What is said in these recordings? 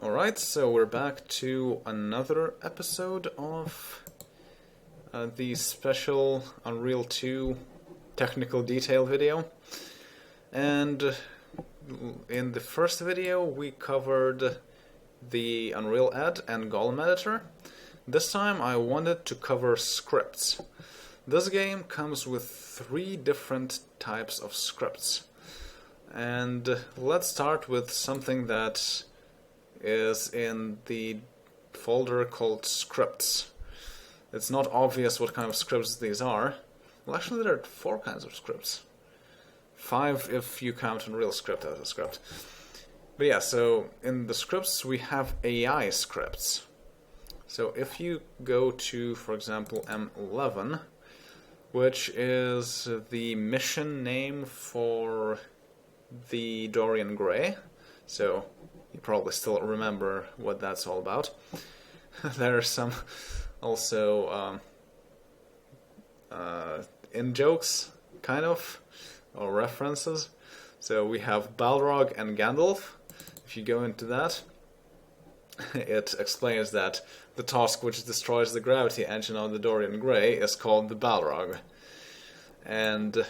Alright, so we're back to another episode of the special Unreal 2 technical detail video. And in the first video we covered the Unreal Ed and Golem editor. This time I wanted to cover scripts. This game comes with 3 different types of scripts. And let's start with something that is in the folder called scripts. It's not obvious what kind of scripts these are. Well, actually there are 4 kinds of scripts. 5 if you count Unreal script as a script. But yeah, so in the scripts we have AI scripts. So if you go to, for example, M11, which is the mission name for the Dorian Gray, so you probably still remember what that's all about. There are some also in-jokes, kind of, or references. So we have Balrog and Gandalf. If you go into that, it explains that the task which destroys the gravity engine of the Dorian Gray is called the Balrog. And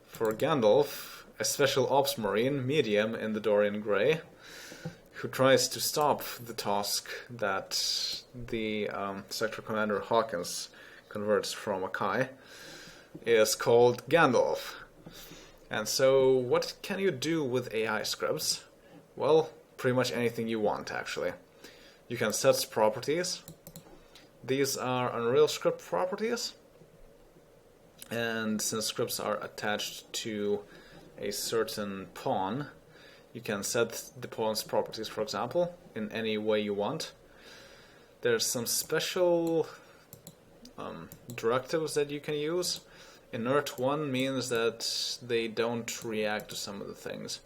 for Gandalf, a special ops marine, medium in the Dorian Gray, who tries to stop the task that the Sector Commander Hawkins converts from Akai, is called Gandalf. And so what can you do with AI scripts? Well, pretty much anything you want, actually. You can set properties. These are Unreal script properties. And since scripts are attached to a certain pawn, you can set the pawn's properties, for example, in any way you want. There's some special directives that you can use. Inert 1 means that they don't react to some of the things.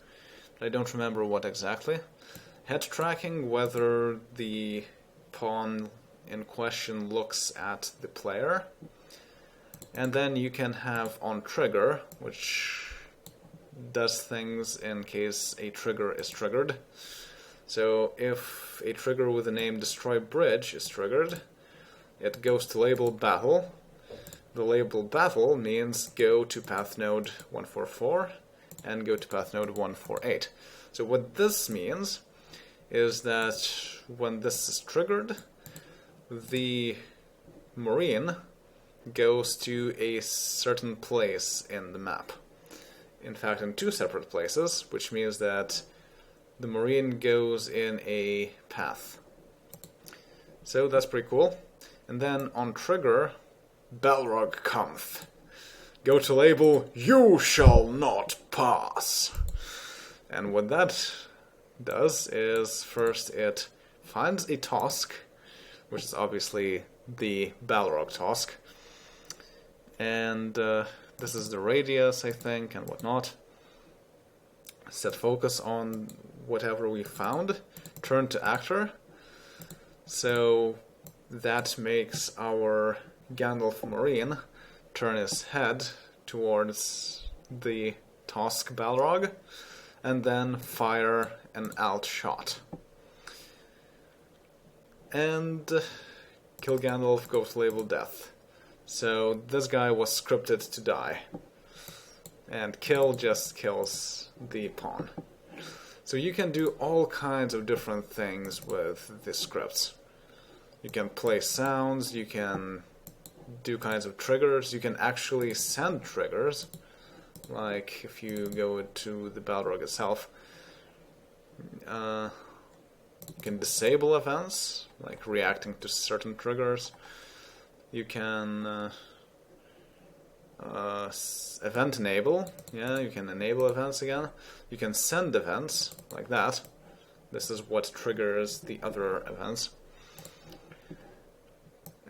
I don't remember what exactly. Head tracking, whether the pawn in question looks at the player. And then you can have on trigger, which does things in case a trigger is triggered. So if a trigger with the name destroy bridge is triggered, it goes to label battle. The label battle means go to path node 144 and go to path node 148. So what this means is that when this is triggered, the Marine goes to a certain place in the map. In fact, in 2 separate places, which means that the Marine goes in a path. So that's pretty cool. And then on trigger, Balrog cometh. Go to label, you shall not pass. And what that does is, first it finds a task, which is obviously the Balrog task. And this is the radius, I think, and whatnot. Set focus on whatever we found. Turn to actor. So that makes our Gandalf Marine turn his head towards the task Balrog, and then fire an alt shot. And kill Gandalf, go to label death. So this guy was scripted to die. And kill just kills the pawn. So you can do all kinds of different things with the scripts. You can play sounds, you can do kinds of triggers, you can actually send triggers. Like if you go to the Balrog itself, you can disable events, like reacting to certain triggers. You can event enable, yeah, you can enable events again. You can send events, like that. This is what triggers the other events.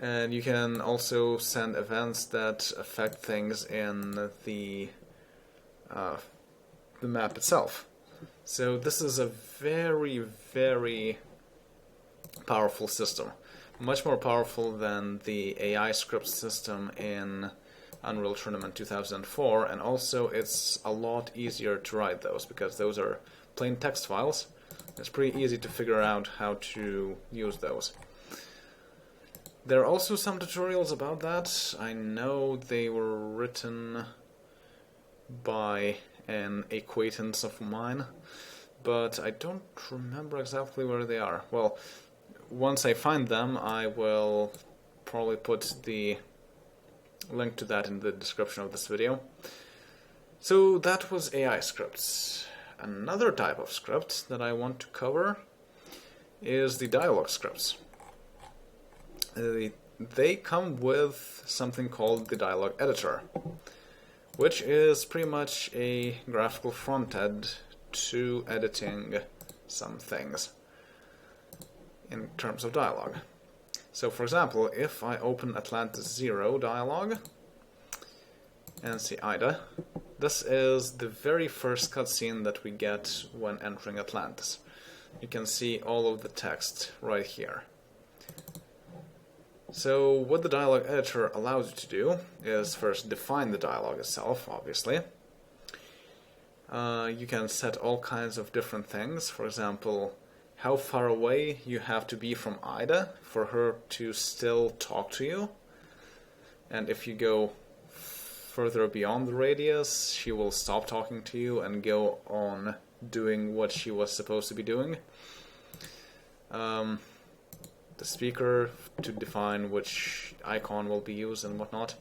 And you can also send events that affect things in the map itself. So this is a very, very powerful system. Much more powerful than the AI script system in Unreal Tournament 2004, and also it's a lot easier to write those, because those are plain text files. It's pretty easy to figure out how to use those. There are also some tutorials about that. I know they were written by an acquaintance of mine, but I don't remember exactly where they are. Well, once I find them, I will probably put the link to that in the description of this video. So that was AI scripts. Another type of script that I want to cover is the dialog scripts. They come with something called the dialog editor, which is pretty much a graphical front end to editing some things in terms of dialogue. So for example, if I open Atlantis 0 dialog and see Ida, this is the very first cutscene that we get when entering Atlantis. You can see all of the text right here. So what the dialog editor allows you to do is first define the dialogue itself, obviously. You can set all kinds of different things. For example, how far away you have to be from Ida for her to still talk to you. And if you go further beyond the radius, she will stop talking to you and go on doing what she was supposed to be doing. The speaker to define which icon will be used and whatnot.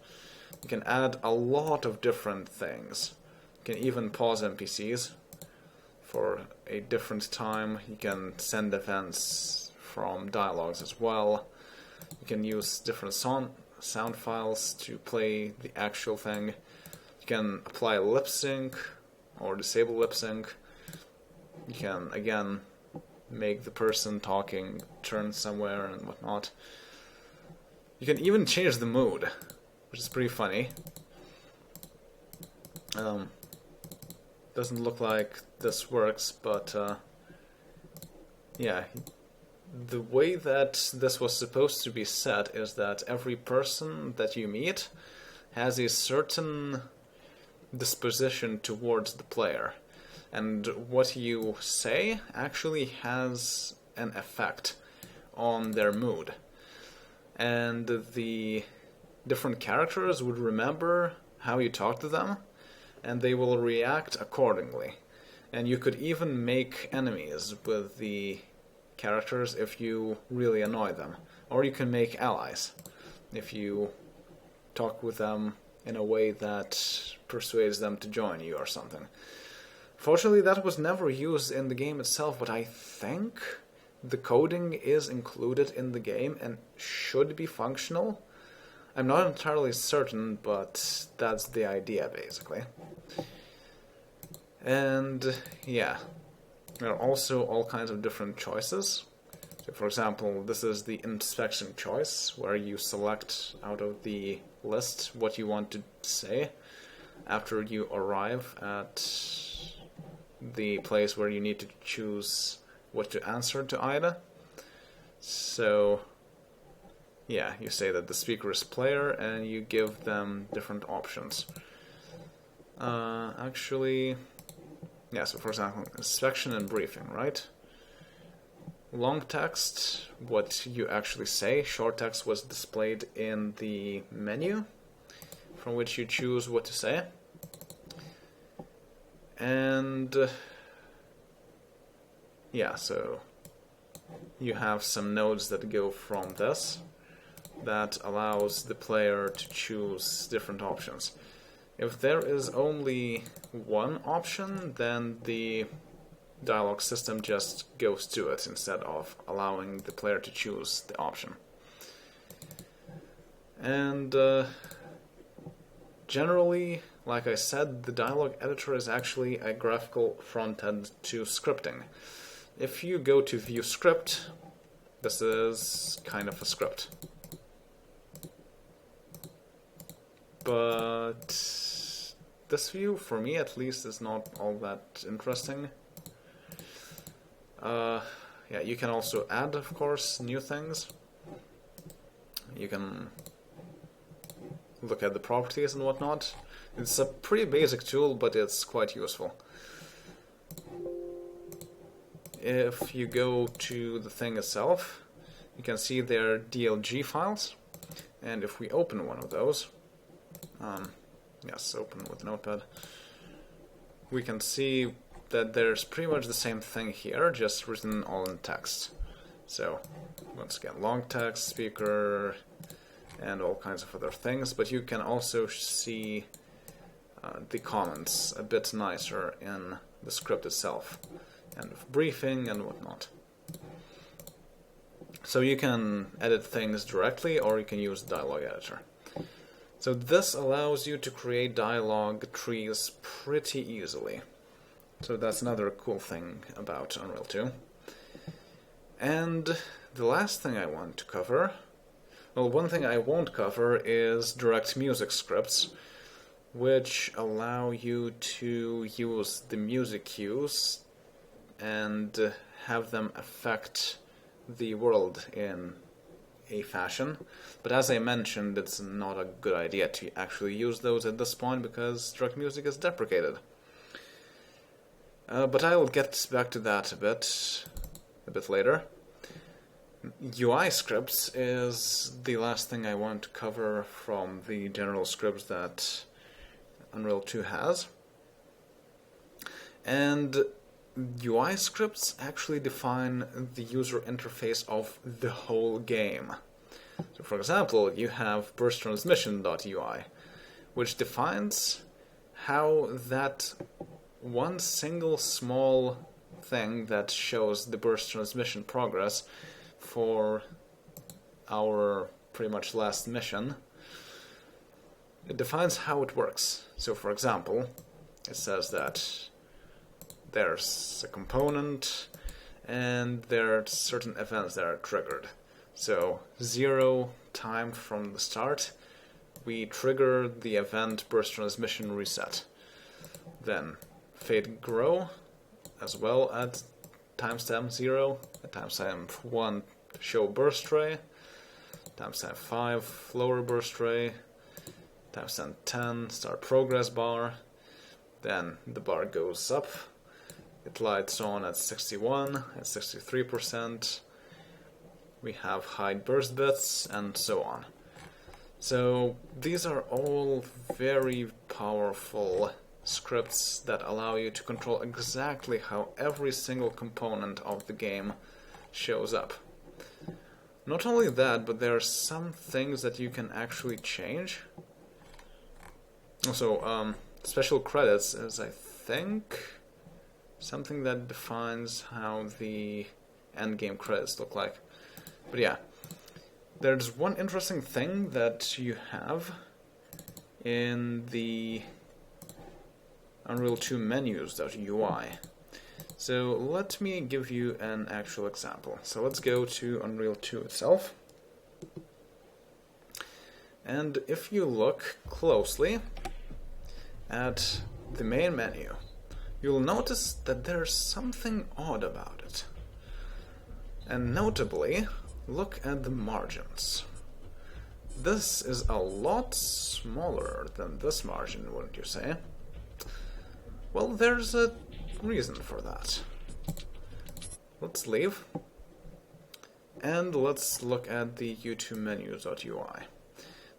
You can add a lot of different things. You can even pause NPCs for a different time. You can send events from dialogues as well. You can use different sound files to play the actual thing. You can apply lip sync or disable lip sync. You can again make the person talking turn somewhere and whatnot. You can even change the mood, which is pretty funny. Doesn't look like this works, but yeah. The way that this was supposed to be set is that every person that you meet has a certain disposition towards the player. And what you say actually has an effect on their mood. And the different characters would remember how you talk to them, and they will react accordingly. And you could even make enemies with the characters if you really annoy them. Or you can make allies if you talk with them in a way that persuades them to join you or something. Fortunately, that was never used in the game itself, but I think the coding is included in the game and should be functional. I'm not entirely certain, but that's the idea, basically. And yeah, there are also all kinds of different choices. So for example, this is the inspection choice, where you select out of the list what you want to say after you arrive at the place where you need to choose what to answer to Ida. So yeah, you say that the speaker is player and you give them different options. Actually, yeah, so for example, inspection and briefing, right? Long text, what you actually say. Short text was displayed in the menu from which you choose what to say. And yeah, so you have some nodes that go from this that allows the player to choose different options. If there is only one option, then the dialogue system just goes to it instead of allowing the player to choose the option. And generally, like I said, the dialogue editor is actually a graphical front end to scripting. If you go to view script, this is kind of a script. But this view, for me at least, is not all that interesting. Yeah, you can also add, of course, new things. You can look at the properties and whatnot. It's a pretty basic tool, but it's quite useful. if you go to the thing itself, you can see there are DLG files, and if we open one of those, yes, open with Notepad, we can see that there's pretty much the same thing here, just written all in text. So, once again, long text, speaker, and all kinds of other things, but you can also see the comments a bit nicer in the script itself, and briefing and whatnot. So you can edit things directly, or you can use the dialog editor. So this allows you to create dialog trees pretty easily. So that's another cool thing about Unreal 2. And the last thing I want to cover, well, one thing I won't cover is direct music scripts, which allow you to use the music cues and have them affect the world in a fashion. But as I mentioned, it's not a good idea to actually use those at this point because direct music is deprecated. But I will get back to that a bit later. UI scripts is the last thing I want to cover from the general scripts that Unreal 2 has. And UI scripts actually define the user interface of the whole game. So for example, you have burstTransmission.ui, which defines how that one single small thing that shows the burst transmission progress for our pretty much last mission, it defines how it works. So for example, it says that there's a component and there are certain events that are triggered. So 0 time from the start, we trigger the event burst transmission reset. Then fade grow as well at timestamp 0, at timestamp 1 show burst ray, timestamp 5 lower burst ray, timestamp 10 start progress bar, then the bar goes up, it lights on at 61, at 63%, we have hide burst bits, and so on. So these are all very powerful scripts that allow you to control exactly how every single component of the game shows up. Not only that, but there are some things that you can actually change. Also, special credits is, I think, something that defines how the endgame credits look like. But yeah, there's one interesting thing that you have in the Unreal 2 menus.ui. So let me give you an actual example. So let's go to Unreal 2 itself. And if you look closely at the main menu, you'll notice that there's something odd about it. And notably, look at the margins. This is a lot smaller than this margin, wouldn't you say? Well, there's a reason for that. Let's leave. And let's look at the U2 menus.ui.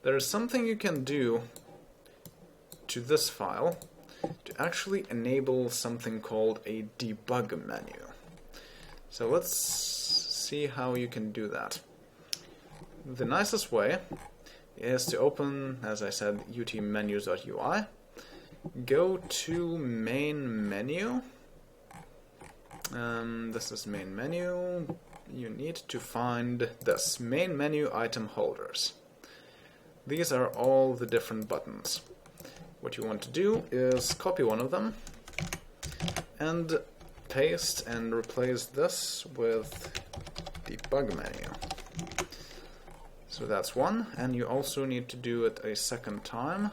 There is something you can do to this file to actually enable something called a debug menu. So let's see how you can do that. The nicest way is to open, as I said, UT menus.ui, go to main menu. This is main menu. You need to find this main menu item holders. These are all the different buttons. What you want to do is copy one of them and paste and replace this with debug menu. So that's one, and you also need to do it a second time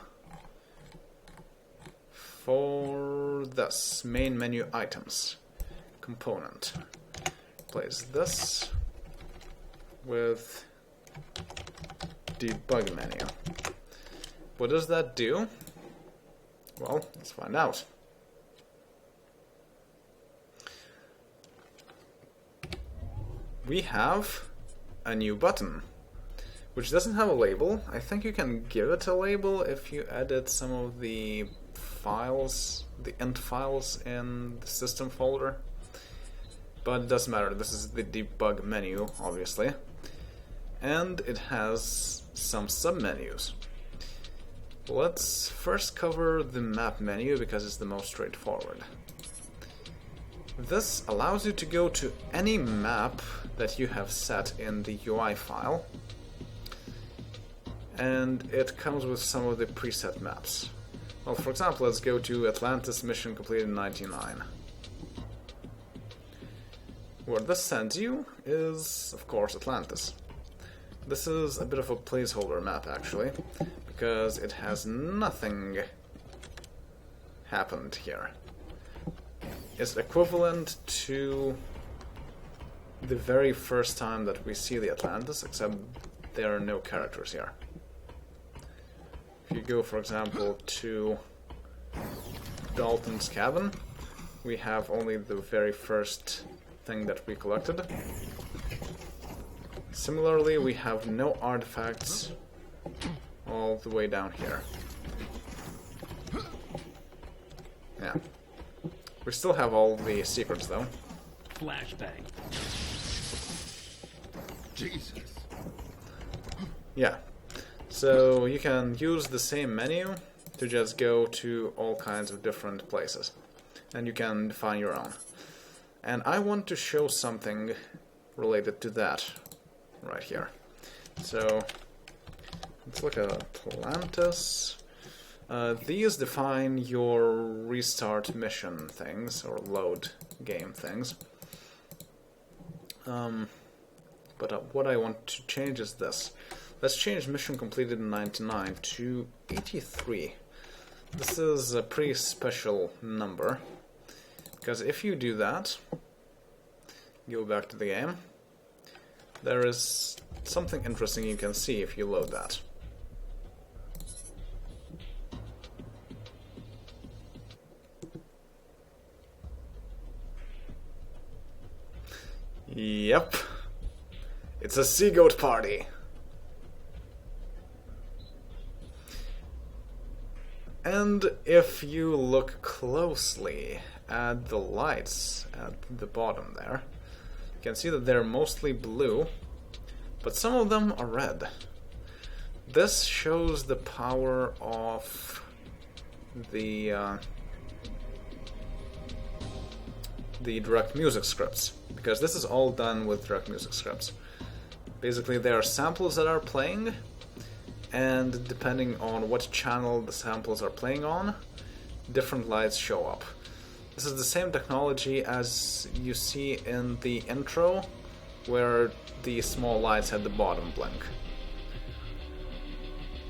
for this main menu items component. Replace this with debug menu. What does that do? Well, let's find out. we have a new button, which doesn't have a label. I think you can give it a label if you edit some of the files, the int files in the system folder. But it doesn't matter, this is the debug menu, obviously. And it has some submenus. Let's first cover the map menu because it's the most straightforward. This allows you to go to any map that you have set in the UI file, and it comes with some of the preset maps. Well, for example, let's go to Atlantis, mission completed in 99. Where this sends you is, of course, Atlantis. This is a bit of a placeholder map, actually, because it has nothing happened here. It's equivalent to the very first time that we see the Atlantis, except there are no characters here. If you go, for example, to Dalton's cabin, we have only the very first thing that we collected. Similarly, we have no artifacts all the way down here. Yeah. We still have all the secrets, though. Flashbang. Jesus. Yeah. So you can use the same menu to just go to all kinds of different places. And you can define your own. And I want to show something related to that right here. So let's look at Atlantis. These define your restart mission things, or load game things. But what I want to change is this. Let's change mission completed in 99 to 83. This is a pretty special number, because if you do that, go back to the game, there is something interesting you can see if you load that. Yep. It's a sea goat party. And if you look closely at the lights at the bottom there, you can see that they're mostly blue, but some of them are red. This shows the power of the direct music scripts, because this is all done with direct music scripts. Basically, there are samples that are playing, and depending on what channel the samples are playing on, different lights show up. This is the same technology as you see in the intro, where the small lights at the bottom blink.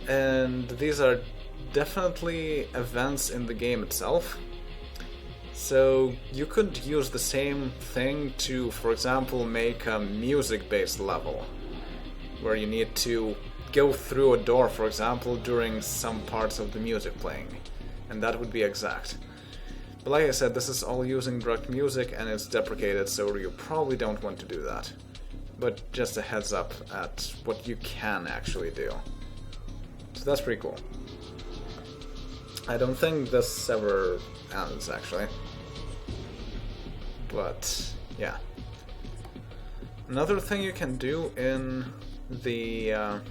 And these are definitely events in the game itself. So you could use the same thing to, for example, make a music-based level, where you need to go through a door, for example, during some parts of the music playing, and that would be exact. But like I said, this is all using direct music and it's deprecated, so you probably don't want to do that. But just a heads up at what you can actually do. So that's pretty cool. I don't think this ever ends, actually. But yeah. Another thing you can do in the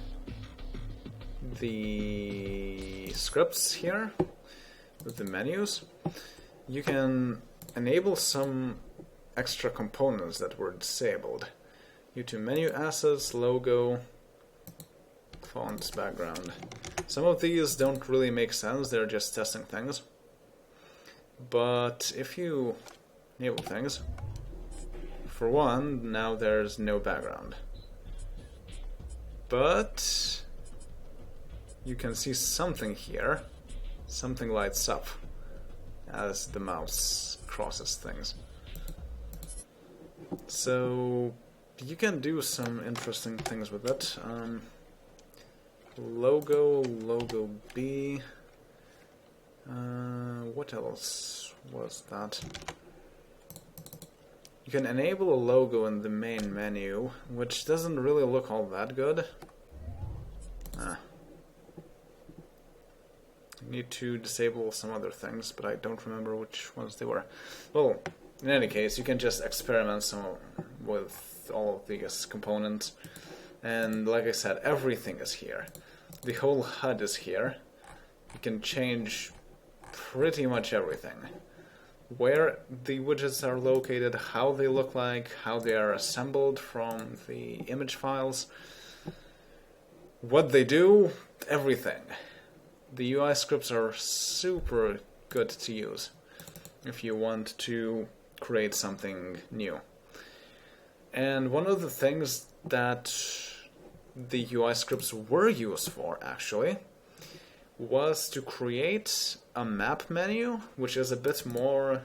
scripts here, with the menus, you can enable some extra components that were disabled. YouTube menu assets, logo, fonts, background. Some of these don't really make sense, they're just testing things. But if you enable things, for one, now there's no background. But you can see something here. Something lights up as the mouse crosses things. So you can do some interesting things with it. Logo B. What else was that? You can enable a logo in the main menu, which doesn't really look all that good. Need to disable some other things, but I don't remember which ones they were. Well, in any case, you can just experiment some with all of these components. And like I said, everything is here. The whole HUD is here. You can change pretty much everything. Where the widgets are located, how they look like, how they are assembled from the image files, what they do, everything. The UI scripts are super good to use if you want to create something new. And one of the things that the UI scripts were used for, actually, was to create a map menu, which is a bit more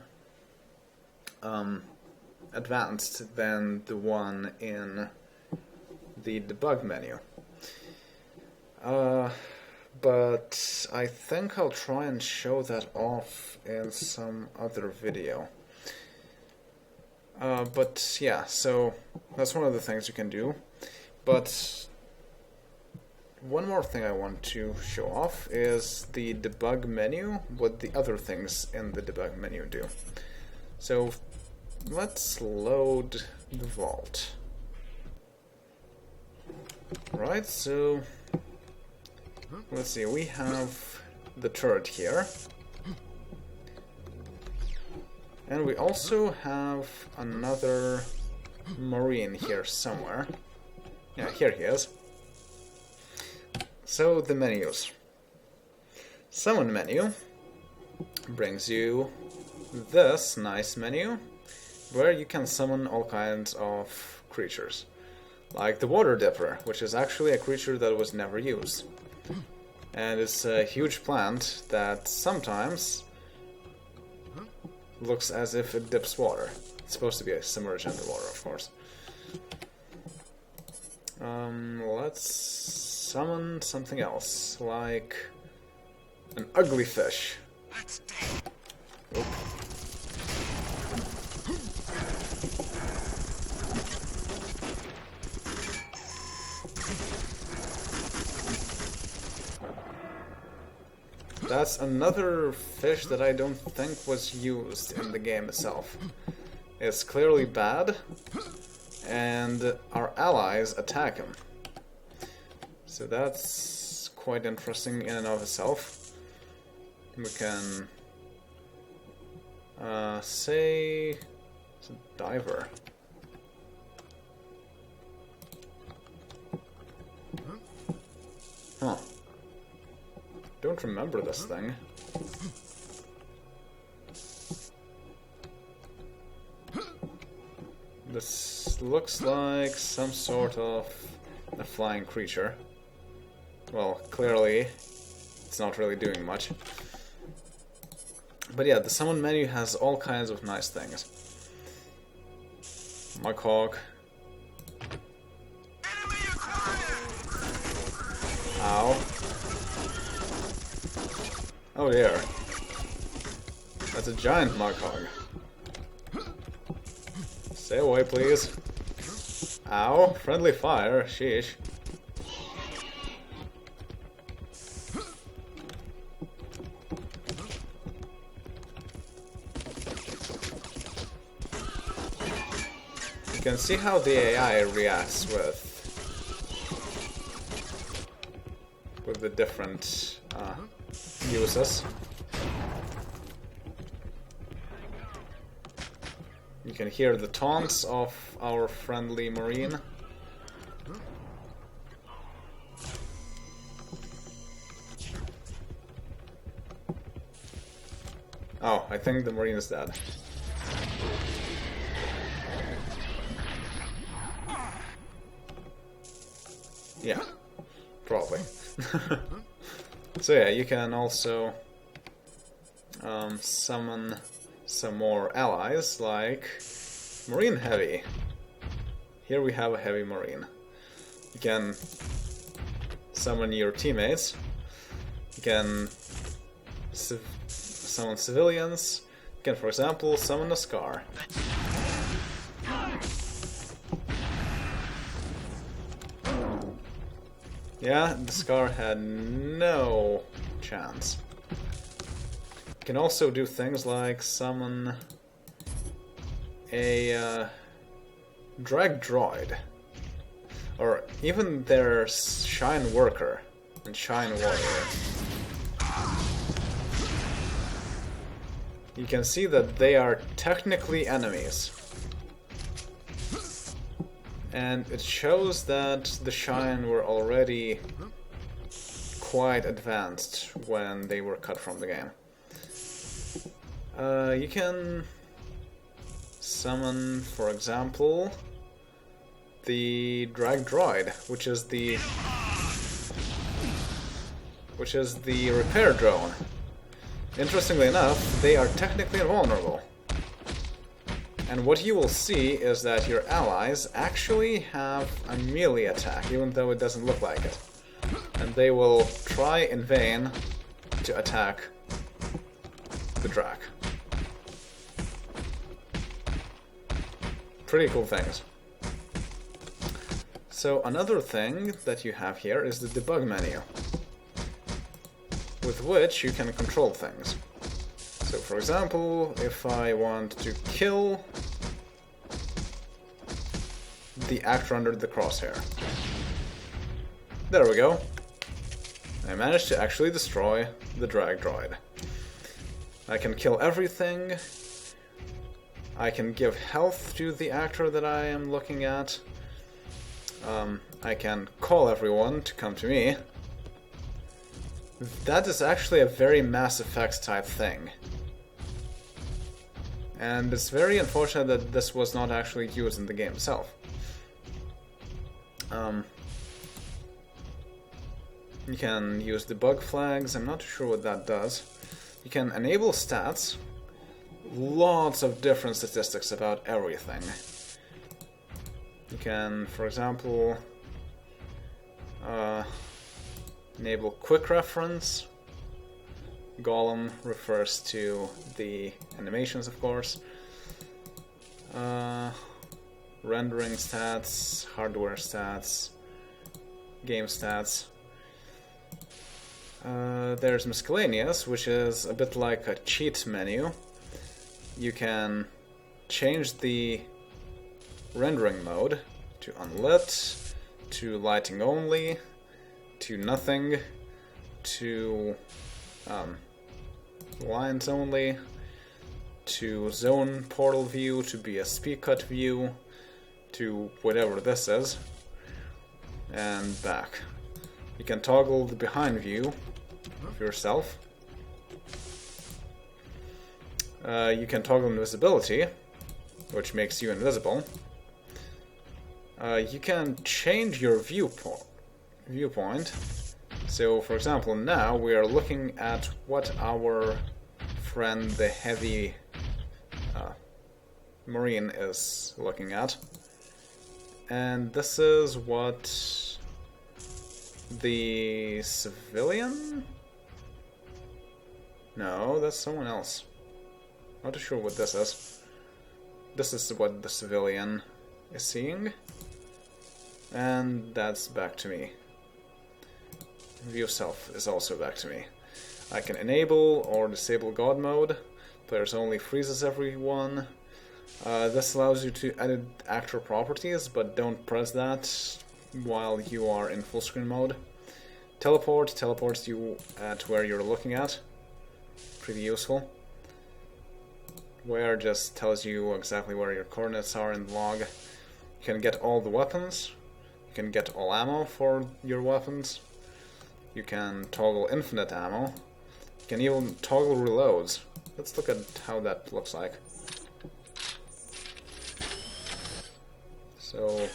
advanced than the one in the debug menu. But I think I'll try and show that off in some other video. But yeah, so that's one of the things you can do. But one more thing I want to show off is the debug menu, what the other things in the debug menu do. So let's load the vault. Right, so let's see, we have the turret here. And we also have another marine here somewhere. Yeah, here he is. So the menus. Summon menu brings you this nice menu where you can summon all kinds of creatures. Like the water dipper, which is actually a creature that was never used. And it's a huge plant that sometimes looks as if it dips water. It's supposed to be submerged underwater, of course. Let's summon something else, like an ugly fish. Oop. That's another fish that I don't think was used in the game itself. It's clearly bad, and our allies attack him. So that's quite interesting in and of itself. We can say it's a diver. Huh. Don't remember this thing. This looks like some sort of a flying creature. Well, clearly it's not really doing much. But yeah, the summon menu has all kinds of nice things. Mughog. Ow. Oh dear. That's a giant Mughog. Stay away, please. Ow. Friendly fire. Sheesh. You can see how the AI reacts with the different uses. You can hear the taunts of our friendly marine. Oh, I think the marine is dead. Yeah, probably. So yeah, you can also summon some more allies, like Marine Heavy. Here we have a Heavy Marine. You can summon your teammates. You can summon civilians. You can, for example, summon a Scar. Yeah, the Scar had no chance. You can also do things like summon a drag droid, or even their Shine Worker and Shine Warrior. You can see that they are technically enemies. And it shows that the Shine were already quite advanced when they were cut from the game. You can summon, for example, the Drag Droid, which is the repair drone. Interestingly enough, they are technically invulnerable. And what you will see is that your allies actually have a melee attack, even though it doesn't look like it. And they will try in vain to attack the Drac. Pretty cool things. So another thing that you have here is the Debug menu, with which you can control things. So for example, if I want to kill the actor under the crosshair. There we go. I managed to actually destroy the drag droid. I can kill everything. I can give health to the actor that I am looking at. I can call everyone to come to me. That is actually a very Mass Effect type thing. And it's very unfortunate that this was not actually used in the game itself. You can use debug flags, I'm not sure what that does. You can enable stats, lots of different statistics about everything. You can, for example, enable quick reference. Golem refers to the animations, of course. Rendering stats, hardware stats, game stats. There's miscellaneous, which is a bit like a cheat menu. You can change the rendering mode to unlit, to lighting only, to nothing, to lines only, to zone portal view, to BSP cut view, to whatever this is, and back. You can toggle the behind view of yourself. You can toggle invisibility, which makes you invisible. You can change your viewpoint. So, for example, now we are looking at what our friend, the heavy Marine, is looking at. And this is what the civilian? No, that's someone else. Not too sure what this is. This is what the civilian is seeing. And that's back to me. View self is also back to me. I can enable or disable God mode. Players only freezes everyone. This allows you to edit actor properties, but don't press that while you are in full screen mode. Teleport teleports you at where you're looking at. Pretty useful. Where just tells you exactly where your coordinates are in the log. You can get all the weapons. You can get all ammo for your weapons. You can toggle infinite ammo. You can even toggle reloads. Let's look at how that looks like. So,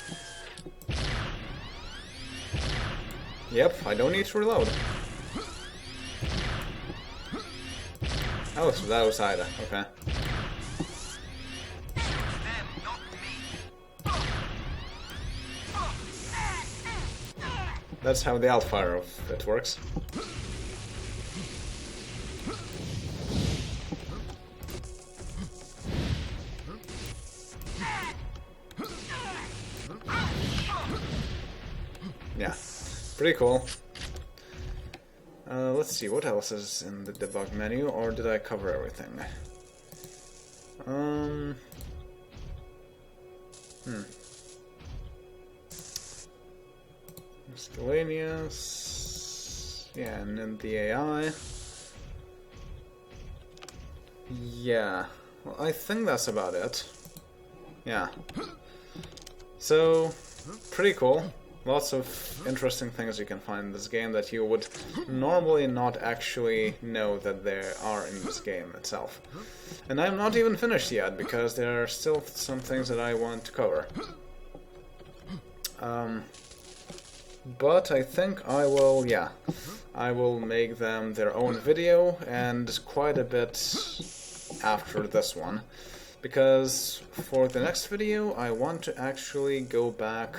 yep, I don't need to reload. Oh, so that was Ida, okay. That's how the Altfire of it works. Yeah, pretty cool. Let's see, what else is in the debug menu, or did I cover everything? Miscellaneous. Yeah, and then the AI. Yeah, well, I think that's about it. Yeah. So, pretty cool. Lots of interesting things you can find in this game that you would normally not actually know that there are in this game itself. And I'm not even finished yet, because there are still some things that I want to cover. But I think I will, yeah, I will make them their own video, and quite a bit after this one. Because for the next video, I want to actually go back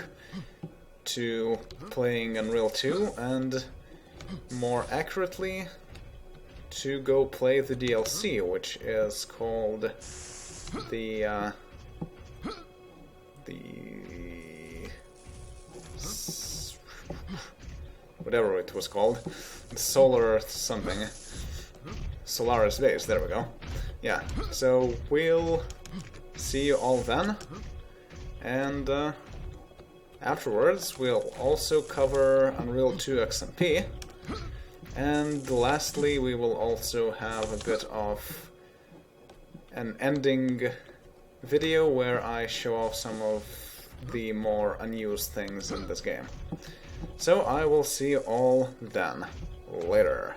to playing Unreal 2, and more accurately, to go play the DLC, which is called the whatever it was called, Solar something, Solaris Base, there we go. Yeah, so we'll see you all then, and afterwards we'll also cover Unreal 2 XMP, and lastly we will also have a bit of an ending video where I show off some of the more unused things in this game. So I will see you all then. Later.